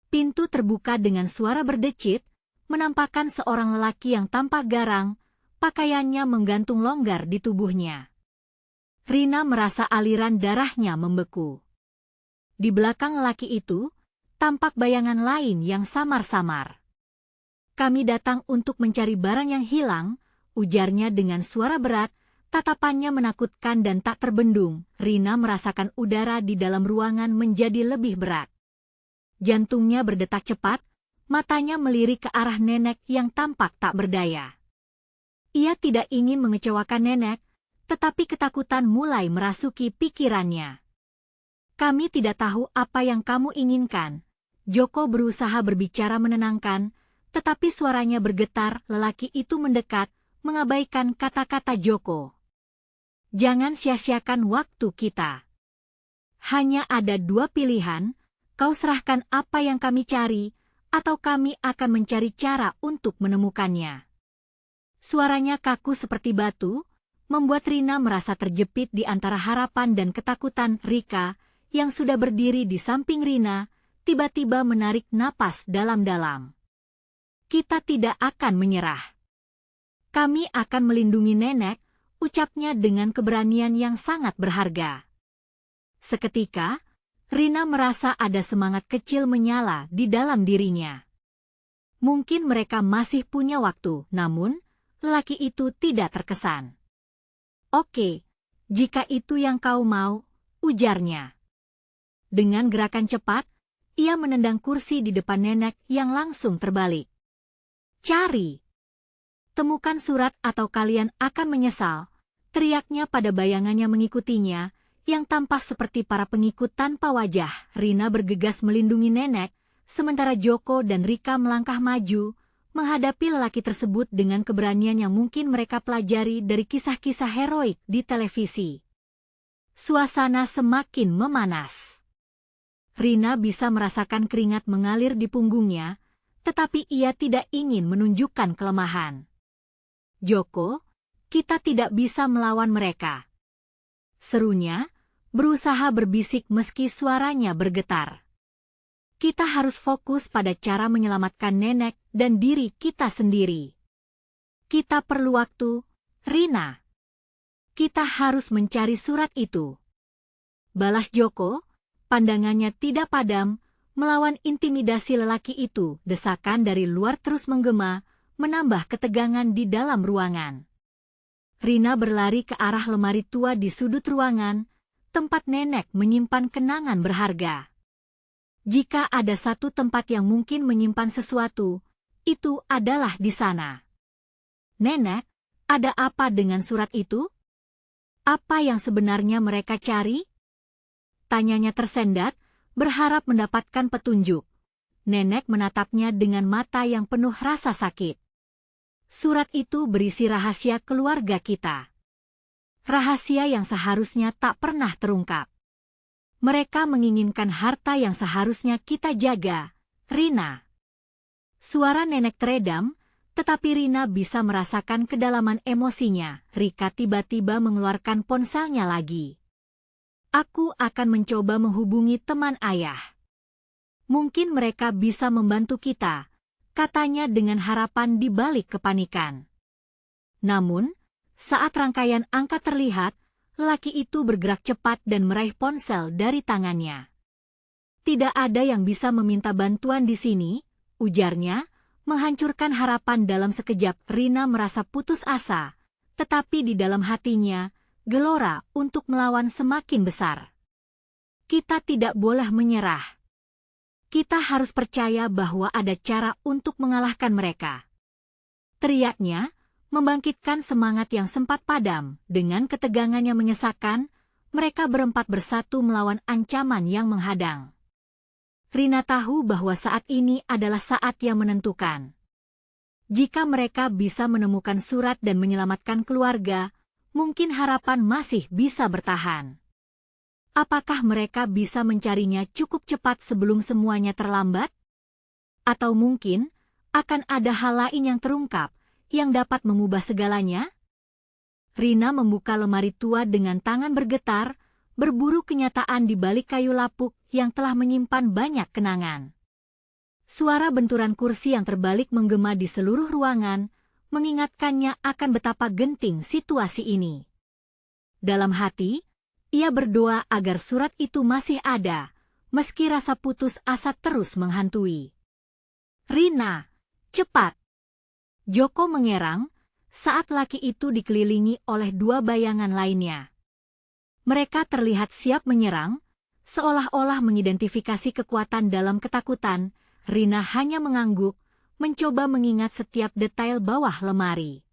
Pintu terbuka dengan suara berdecit, menampakkan seorang lelaki yang tampak garang, pakaiannya menggantung longgar di tubuhnya. Rina merasa aliran darahnya membeku. Di belakang lelaki itu, tampak bayangan lain yang samar-samar. Kami datang untuk mencari barang yang hilang, ujarnya dengan suara berat, tatapannya menakutkan dan tak terbendung. Rina merasakan udara di dalam ruangan menjadi lebih berat. Jantungnya berdetak cepat, matanya melirik ke arah nenek yang tampak tak berdaya. Ia tidak ingin mengecewakan nenek, tetapi ketakutan mulai merasuki pikirannya. Kami tidak tahu apa yang kamu inginkan. Joko berusaha berbicara menenangkan, tetapi suaranya bergetar. Lelaki itu mendekat, mengabaikan kata-kata Joko. Jangan sia-siakan waktu kita. Hanya ada dua pilihan, kau serahkan apa yang kami cari, atau kami akan mencari cara untuk menemukannya. Suaranya kaku seperti batu, membuat Rina merasa terjepit di antara harapan dan ketakutan. Rika, yang sudah berdiri di samping Rina, tiba-tiba menarik napas dalam-dalam. Kita tidak akan menyerah. Kami akan melindungi nenek, ucapnya dengan keberanian yang sangat berharga. Seketika, Rina merasa ada semangat kecil menyala di dalam dirinya. Mungkin mereka masih punya waktu, namun lelaki itu tidak terkesan. Oke, jika itu yang kau mau, ujarnya. Dengan gerakan cepat, ia menendang kursi di depan nenek yang langsung terbalik. Cari. Temukan surat atau kalian akan menyesal, teriaknya pada bayangannya mengikutinya, yang tampak seperti para pengikut tanpa wajah. Rina bergegas melindungi nenek, sementara Joko dan Rika melangkah maju, menghadapi lelaki tersebut dengan keberanian yang mungkin mereka pelajari dari kisah-kisah heroik di televisi. Suasana semakin memanas. Rina bisa merasakan keringat mengalir di punggungnya, tetapi ia tidak ingin menunjukkan kelemahan. Joko, kita tidak bisa melawan mereka, serunya, berusaha berbisik meski suaranya bergetar. Kita harus fokus pada cara menyelamatkan nenek dan diri kita sendiri. Kita perlu waktu, Rina. Kita harus mencari surat itu. Balas Joko, pandangannya tidak padam, melawan intimidasi lelaki itu. Desakan dari luar terus menggema, menambah ketegangan di dalam ruangan. Rina berlari ke arah lemari tua di sudut ruangan, tempat nenek menyimpan kenangan berharga. Jika ada satu tempat yang mungkin menyimpan sesuatu, itu adalah di sana. Nenek, ada apa dengan surat itu? Apa yang sebenarnya mereka cari? Tanyanya tersendat, berharap mendapatkan petunjuk. Nenek menatapnya dengan mata yang penuh rasa sakit. Surat itu berisi rahasia keluarga kita. Rahasia yang seharusnya tak pernah terungkap. Mereka menginginkan harta yang seharusnya kita jaga, Rina. Suara nenek teredam, tetapi Rina bisa merasakan kedalaman emosinya. Rika tiba-tiba mengeluarkan ponselnya lagi. Aku akan mencoba menghubungi teman ayah. Mungkin mereka bisa membantu kita, katanya dengan harapan di balik kepanikan. Namun, saat rangkaian angka terlihat, lelaki itu bergerak cepat dan meraih ponsel dari tangannya. Tidak ada yang bisa meminta bantuan di sini, ujarnya, menghancurkan harapan dalam sekejap. Rina merasa putus asa, tetapi di dalam hatinya, gelora untuk melawan semakin besar. Kita tidak boleh menyerah. Kita harus percaya bahwa ada cara untuk mengalahkan mereka. Teriaknya, membangkitkan semangat yang sempat padam. Dengan ketegangan yang menyesakan, mereka berempat bersatu melawan ancaman yang menghadang. Rina tahu bahwa saat ini adalah saat yang menentukan. Jika mereka bisa menemukan surat dan menyelamatkan keluarga, mungkin harapan masih bisa bertahan. Apakah mereka bisa mencarinya cukup cepat sebelum semuanya terlambat? Atau mungkin akan ada hal lain yang terungkap, yang dapat mengubah segalanya? Rina membuka lemari tua dengan tangan bergetar, berburu kenyataan di balik kayu lapuk yang telah menyimpan banyak kenangan. Suara benturan kursi yang terbalik menggema di seluruh ruangan, mengingatkannya akan betapa genting situasi ini. Dalam hati, ia berdoa agar surat itu masih ada, meski rasa putus asa terus menghantui. Rina, cepat! Joko mengerang saat laki itu dikelilingi oleh dua bayangan lainnya. Mereka terlihat siap menyerang, seolah-olah mengidentifikasi kekuatan dalam ketakutan. Rina hanya mengangguk, mencoba mengingat setiap detail bawah lemari.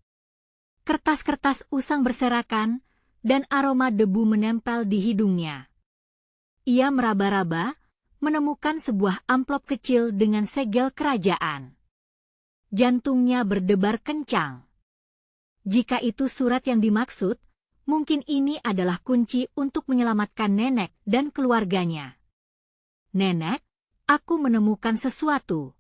Kertas-kertas usang berserakan, dan aroma debu menempel di hidungnya. Ia meraba-raba, menemukan sebuah amplop kecil dengan segel kerajaan. Jantungnya berdebar kencang. Jika itu surat yang dimaksud, mungkin ini adalah kunci untuk menyelamatkan nenek dan keluarganya. Nenek, aku menemukan sesuatu.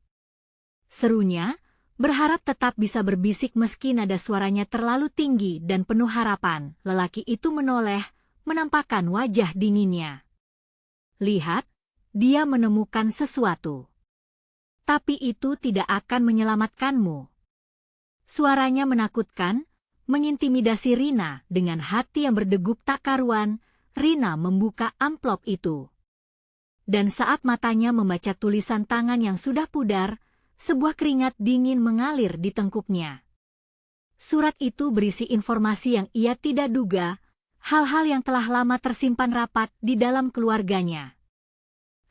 Serunya, berharap tetap bisa berbisik meski nada suaranya terlalu tinggi dan penuh harapan. Lelaki itu menoleh, menampakkan wajah dinginnya. Lihat, dia menemukan sesuatu. Tapi itu tidak akan menyelamatkanmu. Suaranya menakutkan, mengintimidasi Rina. Dengan hati yang berdegup tak karuan, Rina membuka amplop itu. Dan saat matanya membaca tulisan tangan yang sudah pudar, sebuah keringat dingin mengalir di tengkuknya. Surat itu berisi informasi yang ia tidak duga, hal-hal yang telah lama tersimpan rapat di dalam keluarganya.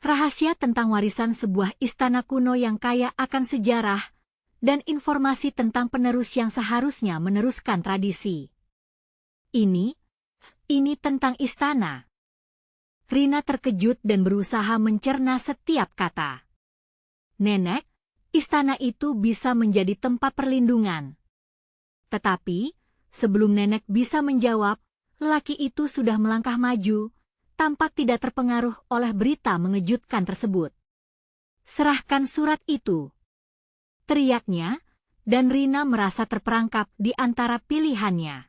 Rahasia tentang warisan sebuah istana kuno yang kaya akan sejarah, dan informasi tentang penerus yang seharusnya meneruskan tradisi. Ini tentang istana. Rina terkejut dan berusaha mencerna setiap kata. Nenek, istana itu bisa menjadi tempat perlindungan. Tetapi, sebelum nenek bisa menjawab, lelaki itu sudah melangkah maju, tampak tidak terpengaruh oleh berita mengejutkan tersebut. Serahkan surat itu, teriaknya, dan Rina merasa terperangkap di antara pilihannya.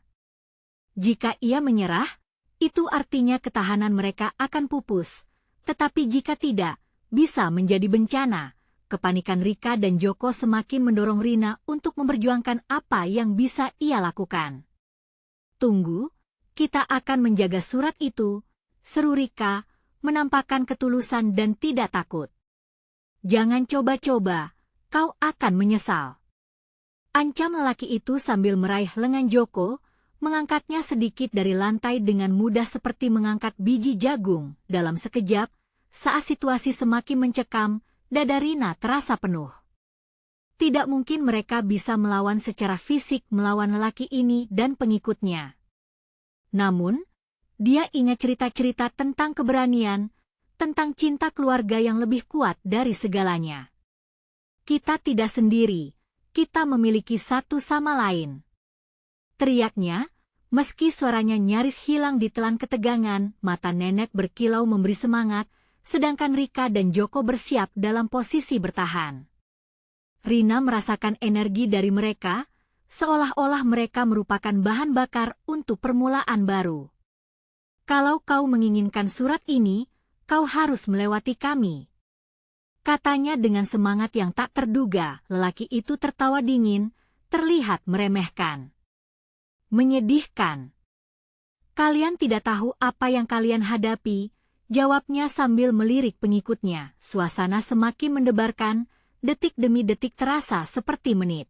Jika ia menyerah, itu artinya ketahanan mereka akan pupus, tetapi jika tidak, bisa menjadi bencana. Kepanikan Rika dan Joko semakin mendorong Rina untuk memperjuangkan apa yang bisa ia lakukan. Tunggu, kita akan menjaga surat itu, seru Rika, menampakkan ketulusan dan tidak takut. Jangan coba-coba, kau akan menyesal. Ancam lelaki itu sambil meraih lengan Joko, mengangkatnya sedikit dari lantai dengan mudah seperti mengangkat biji jagung. Dalam sekejap, saat situasi semakin mencekam, dada Rina terasa penuh. Tidak mungkin mereka bisa melawan secara fisik melawan lelaki ini dan pengikutnya. Namun, dia ingat cerita-cerita tentang keberanian, tentang cinta keluarga yang lebih kuat dari segalanya. Kita tidak sendiri, kita memiliki satu sama lain. Teriaknya, meski suaranya nyaris hilang di telan ketegangan, mata nenek berkilau memberi semangat, sedangkan Rika dan Joko bersiap dalam posisi bertahan. Rina merasakan energi dari mereka, seolah-olah mereka merupakan bahan bakar untuk permulaan baru. Kalau kau menginginkan surat ini, kau harus melewati kami. Katanya dengan semangat yang tak terduga, lelaki itu tertawa dingin, terlihat meremehkan. Menyedihkan. Kalian tidak tahu apa yang kalian hadapi, jawabnya sambil melirik pengikutnya. Suasana semakin mendebarkan, detik demi detik terasa seperti menit.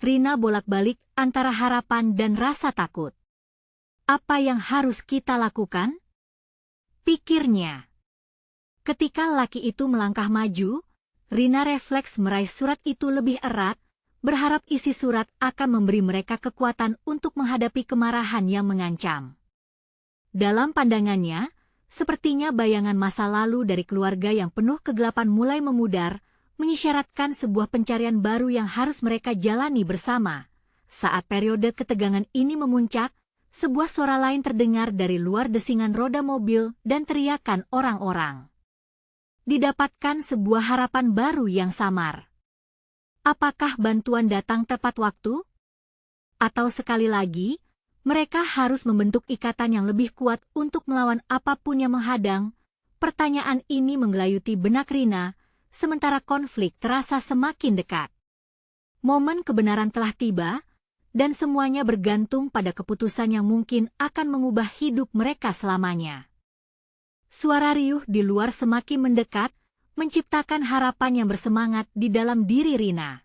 Rina bolak-balik antara harapan dan rasa takut. Apa yang harus kita lakukan? Pikirnya. Ketika lelaki itu melangkah maju, Rina refleks meraih surat itu lebih erat, berharap isi surat akan memberi mereka kekuatan untuk menghadapi kemarahan yang mengancam. Dalam pandangannya, sepertinya bayangan masa lalu dari keluarga yang penuh kegelapan mulai memudar, mengisyaratkan sebuah pencarian baru yang harus mereka jalani bersama. Saat periode ketegangan ini memuncak, sebuah suara lain terdengar dari luar, desingan roda mobil dan teriakan orang-orang. Didapatkan sebuah harapan baru yang samar. Apakah bantuan datang tepat waktu? Atau sekali lagi, mereka harus membentuk ikatan yang lebih kuat untuk melawan apapun yang menghadang? Pertanyaan ini menggelayuti benak Rina, sementara konflik terasa semakin dekat. Momen kebenaran telah tiba, dan semuanya bergantung pada keputusan yang mungkin akan mengubah hidup mereka selamanya. Suara riuh di luar semakin mendekat, menciptakan harapan yang bersemangat di dalam diri Rina.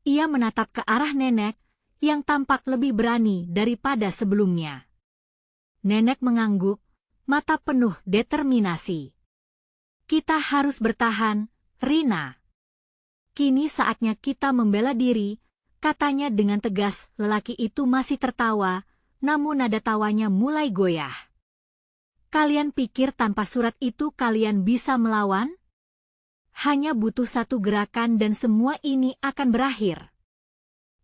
Ia menatap ke arah nenek, yang tampak lebih berani daripada sebelumnya. Nenek mengangguk, mata penuh determinasi. Kita harus bertahan, Rina. Kini saatnya kita membela diri, katanya dengan tegas. Lelaki itu masih tertawa, namun nada tawanya mulai goyah. Kalian pikir tanpa surat itu kalian bisa melawan? Hanya butuh satu gerakan dan semua ini akan berakhir.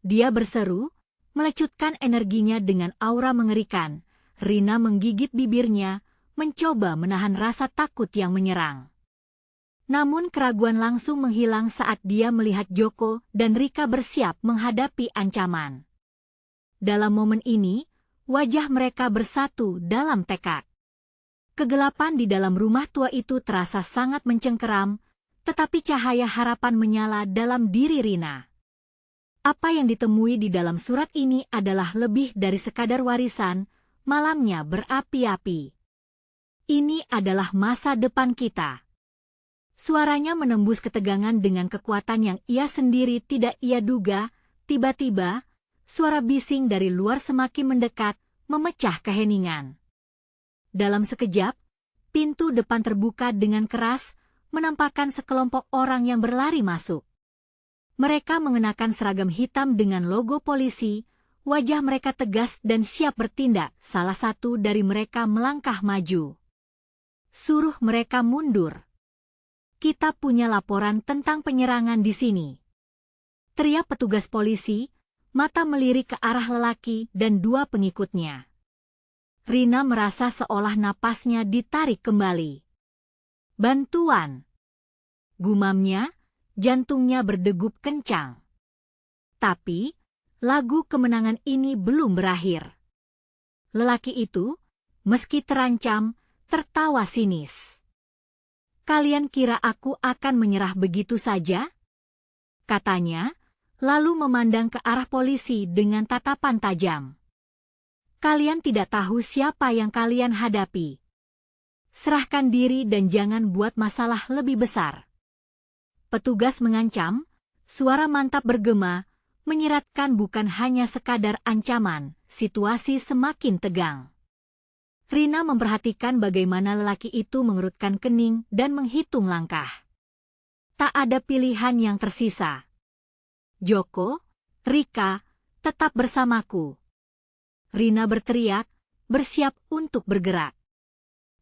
Dia berseru, melecutkan energinya dengan aura mengerikan. Rina menggigit bibirnya, mencoba menahan rasa takut yang menyerang. Namun keraguan langsung menghilang saat dia melihat Joko dan Rika bersiap menghadapi ancaman. Dalam momen ini, wajah mereka bersatu dalam tekad. Kegelapan di dalam rumah tua itu terasa sangat mencengkeram, tetapi cahaya harapan menyala dalam diri Rina. Apa yang ditemui di dalam surat ini adalah lebih dari sekadar warisan, malamnya berapi-api. Ini adalah masa depan kita. Suaranya menembus ketegangan dengan kekuatan yang ia sendiri tidak ia duga. Tiba-tiba, suara bising dari luar semakin mendekat, memecah keheningan. Dalam sekejap, pintu depan terbuka dengan keras, menampakkan sekelompok orang yang berlari masuk. Mereka mengenakan seragam hitam dengan logo polisi, wajah mereka tegas dan siap bertindak. Salah satu dari mereka melangkah maju. Suruh mereka mundur. Kita punya laporan tentang penyerangan di sini. Teriak petugas polisi, mata melirik ke arah lelaki dan dua pengikutnya. Rina merasa seolah napasnya ditarik kembali. Bantuan! Gumamnya, jantungnya berdegup kencang. Tapi, lagu kemenangan ini belum berakhir. Lelaki itu, meski terancam, tertawa sinis. Kalian kira aku akan menyerah begitu saja? Katanya, lalu memandang ke arah polisi dengan tatapan tajam. Kalian tidak tahu siapa yang kalian hadapi. Serahkan diri dan jangan buat masalah lebih besar. Petugas mengancam, suara mantap bergema, menyiratkan bukan hanya sekadar ancaman, situasi semakin tegang. Rina memperhatikan bagaimana lelaki itu mengerutkan kening dan menghitung langkah. Tak ada pilihan yang tersisa. Joko, Rika, tetap bersamaku. Rina berteriak, bersiap untuk bergerak.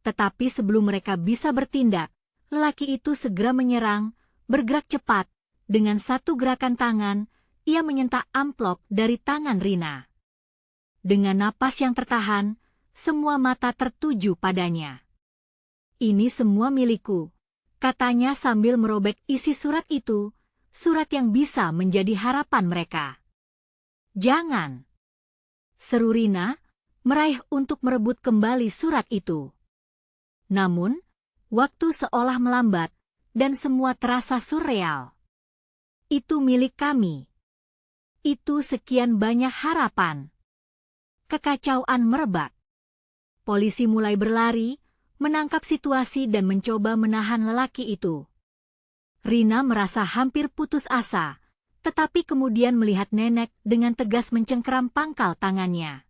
Tetapi sebelum mereka bisa bertindak, lelaki itu segera menyerang, bergerak cepat. Dengan satu gerakan tangan, ia menyentak amplop dari tangan Rina. Dengan napas yang tertahan, semua mata tertuju padanya. Ini semua milikku, katanya sambil merobek isi surat itu, surat yang bisa menjadi harapan mereka. Jangan! Seru Rina, meraih untuk merebut kembali surat itu. Namun, waktu seolah melambat, dan semua terasa surreal. Itu milik kami. Itu sekian banyak harapan. Kekacauan merebak. Polisi mulai berlari, menangkap situasi dan mencoba menahan lelaki itu. Rina merasa hampir putus asa, tetapi kemudian melihat nenek dengan tegas mencengkeram pangkal tangannya.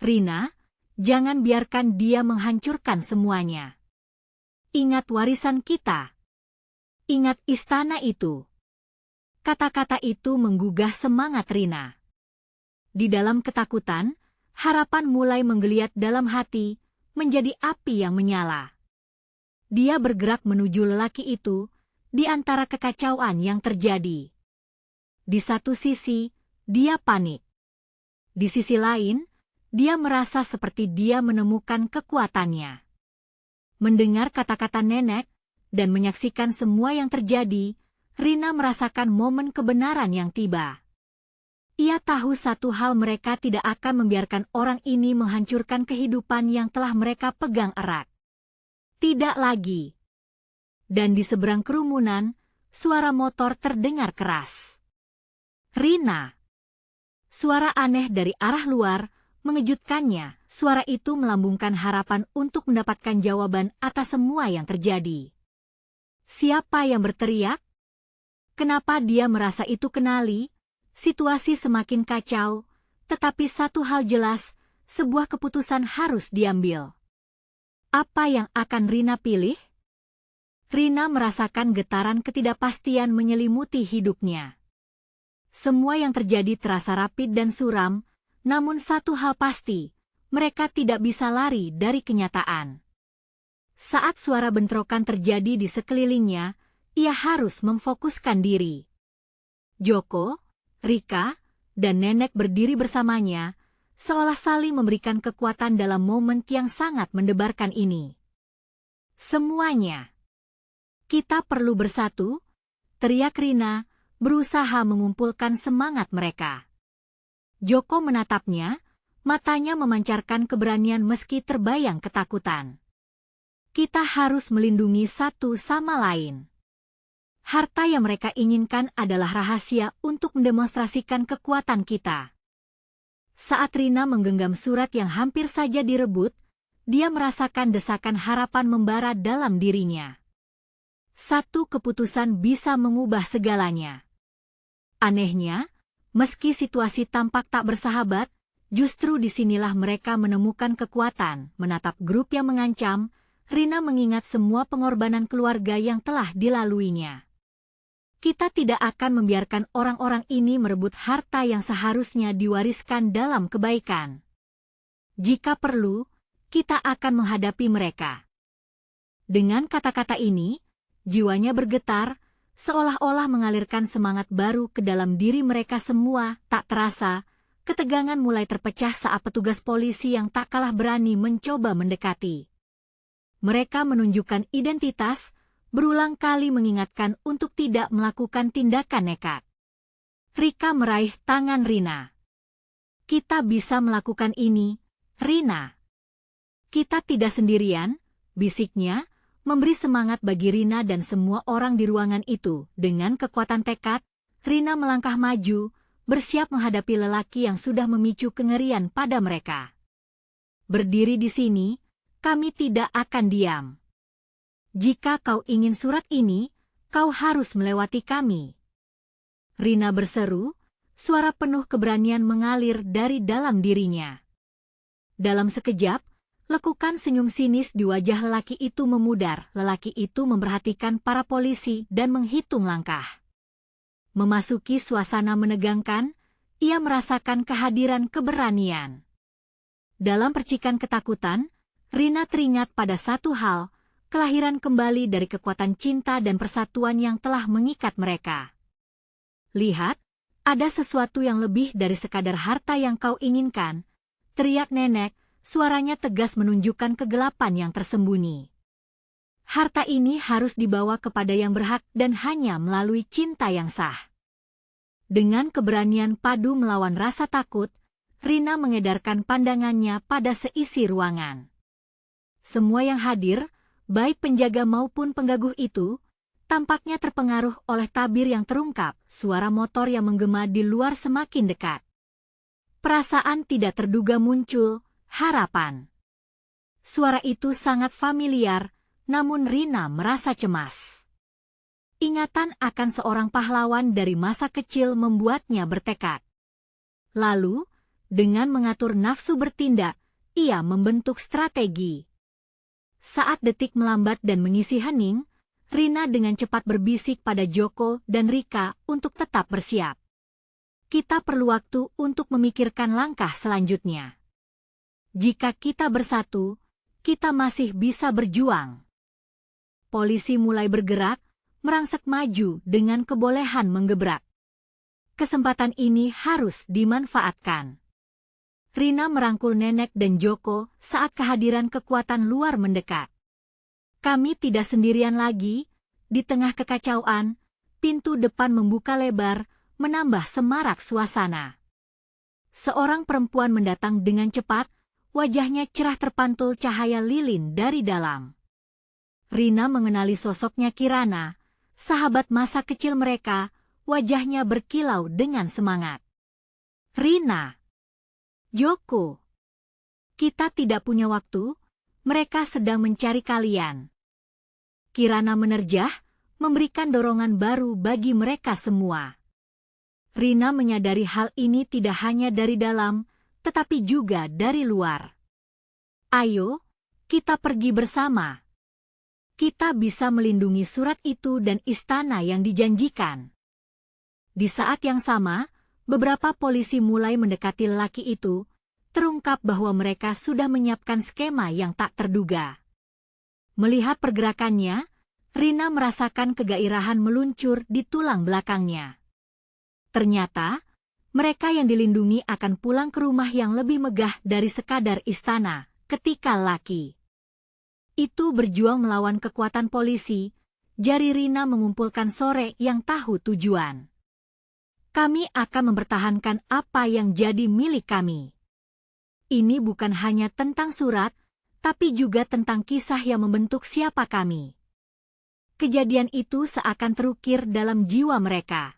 Rina, jangan biarkan dia menghancurkan semuanya. Ingat warisan kita. Ingat istana itu. Kata-kata itu menggugah semangat Rina. Di dalam ketakutan, harapan mulai menggeliat dalam hati, menjadi api yang menyala. Dia bergerak menuju lelaki itu, di antara kekacauan yang terjadi. Di satu sisi, dia panik. Di sisi lain, dia merasa seperti dia menemukan kekuatannya. Mendengar kata-kata nenek, dan menyaksikan semua yang terjadi, Rina merasakan momen kebenaran yang tiba. Ia tahu satu hal, mereka tidak akan membiarkan orang ini menghancurkan kehidupan yang telah mereka pegang erat. Tidak lagi. Dan di seberang kerumunan, suara motor terdengar keras. Rina! Suara aneh dari arah luar, mengejutkannya. Suara itu melambungkan harapan untuk mendapatkan jawaban atas semua yang terjadi. Siapa yang berteriak? Kenapa dia merasa itu kenali? Situasi semakin kacau, tetapi satu hal jelas, sebuah keputusan harus diambil. Apa yang akan Rina pilih? Rina merasakan getaran ketidakpastian menyelimuti hidupnya. Semua yang terjadi terasa rapid dan suram, namun satu hal pasti, mereka tidak bisa lari dari kenyataan. Saat suara bentrokan terjadi di sekelilingnya, ia harus memfokuskan diri. Joko, Rika, dan nenek berdiri bersamanya, seolah saling memberikan kekuatan dalam momen yang sangat mendebarkan ini. Semuanya. Kita perlu bersatu, teriak Rina, berusaha mengumpulkan semangat mereka. Joko menatapnya, matanya memancarkan keberanian meski terbayang ketakutan. Kita harus melindungi satu sama lain. Harta yang mereka inginkan adalah rahasia untuk mendemonstrasikan kekuatan kita. Saat Rina menggenggam surat yang hampir saja direbut, dia merasakan desakan harapan membara dalam dirinya. Satu keputusan bisa mengubah segalanya. Anehnya, meski situasi tampak tak bersahabat, justru disinilah mereka menemukan kekuatan. Menatap grup yang mengancam, Rina mengingat semua pengorbanan keluarga yang telah dilaluinya. Kita tidak akan membiarkan orang-orang ini merebut harta yang seharusnya diwariskan dalam kebaikan. Jika perlu, kita akan menghadapi mereka. Dengan kata-kata ini, jiwanya bergetar, seolah-olah mengalirkan semangat baru ke dalam diri mereka semua. Tak terasa, ketegangan mulai terpecah saat petugas polisi yang tak kalah berani mencoba mendekati. Mereka menunjukkan identitas, berulang kali mengingatkan untuk tidak melakukan tindakan nekat. Rika meraih tangan Rina. "Kita bisa melakukan ini, Rina. Kita tidak sendirian," bisiknya, memberi semangat bagi Rina dan semua orang di ruangan itu. Dengan kekuatan tekad, Rina melangkah maju, bersiap menghadapi lelaki yang sudah memicu kengerian pada mereka. "Berdiri di sini, kami tidak akan diam. Jika kau ingin surat ini, kau harus melewati kami." Rina berseru, suara penuh keberanian mengalir dari dalam dirinya. Dalam sekejap, lekukan senyum sinis di wajah lelaki itu memudar. Lelaki itu memperhatikan para polisi dan menghitung langkah. Memasuki suasana menegangkan, ia merasakan kehadiran keberanian. Dalam percikan ketakutan, Rina teringat pada satu hal, kelahiran kembali dari kekuatan cinta dan persatuan yang telah mengikat mereka. "Lihat, ada sesuatu yang lebih dari sekadar harta yang kau inginkan," teriak nenek, suaranya tegas menunjukkan kegelapan yang tersembunyi. "Harta ini harus dibawa kepada yang berhak dan hanya melalui cinta yang sah." Dengan keberanian padu melawan rasa takut, Rina mengedarkan pandangannya pada seisi ruangan. Semua yang hadir, baik penjaga maupun pengganggu itu, tampaknya terpengaruh oleh tabir yang terungkap. Suara motor yang menggema di luar semakin dekat. Perasaan tidak terduga muncul, harapan. Suara itu sangat familiar, namun Rina merasa cemas. Ingatan akan seorang pahlawan dari masa kecil membuatnya bertekad. Lalu, dengan mengatur nafsu bertindak, ia membentuk strategi. Saat detik melambat dan mengisi hening, Rina dengan cepat berbisik pada Joko dan Rika untuk tetap bersiap. "Kita perlu waktu untuk memikirkan langkah selanjutnya. Jika kita bersatu, kita masih bisa berjuang." Polisi mulai bergerak, merangsek maju dengan kebolehan menggebrak. Kesempatan ini harus dimanfaatkan. Rina merangkul nenek dan Joko saat kehadiran kekuatan luar mendekat. "Kami tidak sendirian lagi." Di tengah kekacauan, pintu depan membuka lebar, menambah semarak suasana. Seorang perempuan mendatang dengan cepat, wajahnya cerah terpantul cahaya lilin dari dalam. Rina mengenali sosoknya Kirana, sahabat masa kecil mereka, wajahnya berkilau dengan semangat. "Rina! Joko! Kita tidak punya waktu, mereka sedang mencari kalian." Kirana menerjah, memberikan dorongan baru bagi mereka semua. Rina menyadari hal ini tidak hanya dari dalam, tetapi juga dari luar. "Ayo, kita pergi bersama. Kita bisa melindungi surat itu dan istana yang dijanjikan." Di saat yang sama, beberapa polisi mulai mendekati lelaki itu, terungkap bahwa mereka sudah menyiapkan skema yang tak terduga. Melihat pergerakannya, Rina merasakan kegairahan meluncur di tulang belakangnya. Ternyata, mereka yang dilindungi akan pulang ke rumah yang lebih megah dari sekadar istana. Ketika laki itu berjuang melawan kekuatan polisi, jari Rina mengumpulkan sore yang tahu tujuan. "Kami akan mempertahankan apa yang jadi milik kami. Ini bukan hanya tentang surat, tapi juga tentang kisah yang membentuk siapa kami." Kejadian itu seakan terukir dalam jiwa mereka.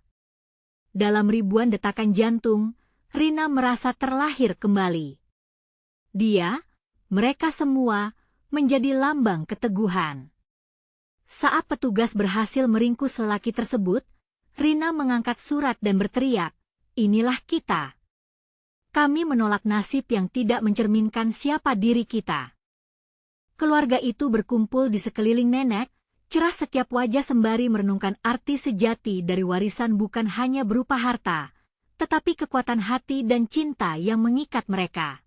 Dalam ribuan detakan jantung, Rina merasa terlahir kembali. Dia, mereka semua, menjadi lambang keteguhan. Saat petugas berhasil meringkus lelaki tersebut, Rina mengangkat surat dan berteriak, "Inilah kita. Kami menolak nasib yang tidak mencerminkan siapa diri kita." Keluarga itu berkumpul di sekeliling nenek, cerah setiap wajah sembari merenungkan arti sejati dari warisan bukan hanya berupa harta, tetapi kekuatan hati dan cinta yang mengikat mereka.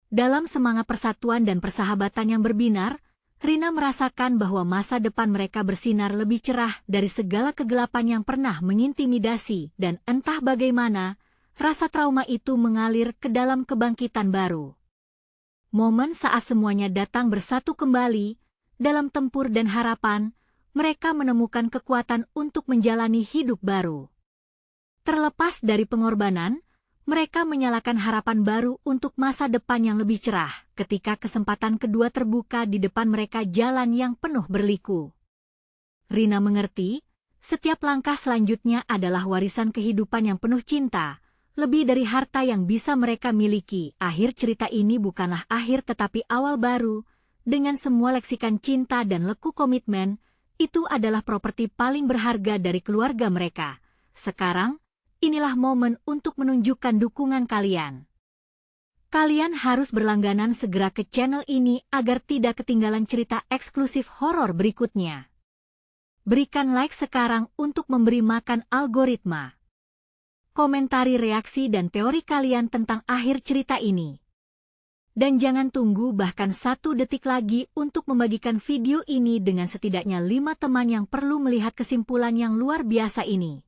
Dalam semangat persatuan dan persahabatan yang berbinar, Rina merasakan bahwa masa depan mereka bersinar lebih cerah dari segala kegelapan yang pernah mengintimidasi dan entah bagaimana, rasa trauma itu mengalir ke dalam kebangkitan baru. Momen saat semuanya datang bersatu kembali, dalam tempur dan harapan, mereka menemukan kekuatan untuk menjalani hidup baru. Terlepas dari pengorbanan, mereka menyalakan harapan baru untuk masa depan yang lebih cerah ketika kesempatan kedua terbuka di depan mereka jalan yang penuh berliku. Rina mengerti, setiap langkah selanjutnya adalah warisan kehidupan yang penuh cinta, lebih dari harta yang bisa mereka miliki. Akhir cerita ini bukanlah akhir tetapi awal baru, dengan semua leksikan cinta dan leku komitmen, itu adalah properti paling berharga dari keluarga mereka. Sekarang, inilah momen untuk menunjukkan dukungan kalian. Kalian harus berlangganan segera ke channel ini agar tidak ketinggalan cerita eksklusif horor berikutnya. Berikan like sekarang untuk memberi makan algoritma. Komentari reaksi dan teori kalian tentang akhir cerita ini. Dan jangan tunggu bahkan 1 detik lagi untuk membagikan video ini dengan setidaknya 5 teman yang perlu melihat kesimpulan yang luar biasa ini.